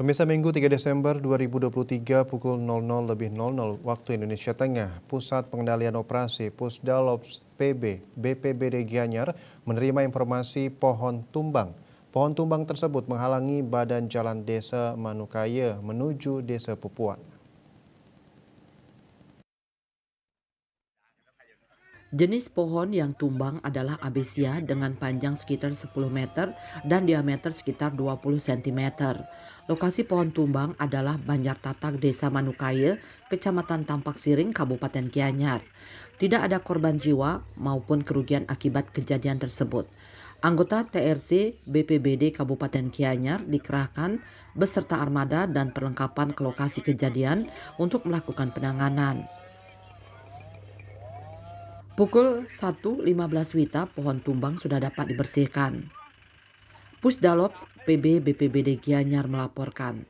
Pemirsa Minggu 3 Desember 2023 pukul 00.00 waktu Indonesia Tengah, Pusat Pengendalian Operasi Pusdalops PB BPBD Gianyar menerima informasi pohon tumbang. Pohon tumbang tersebut menghalangi badan jalan Desa Manukaya menuju Desa Pupuan. Jenis pohon yang tumbang adalah abesia dengan panjang sekitar 10 meter dan diameter sekitar 20 cm. Lokasi pohon tumbang adalah Banjar Tatak, Desa Manukaya, Kecamatan Tampak Siring, Kabupaten Gianyar. Tidak ada korban jiwa maupun kerugian akibat kejadian tersebut. Anggota TRC BPBD Kabupaten Gianyar dikerahkan beserta armada dan perlengkapan ke lokasi kejadian untuk melakukan penanganan. Pukul 1.15 WITA, pohon tumbang sudah dapat dibersihkan. Pusdalops PB BPBD Gianyar melaporkan.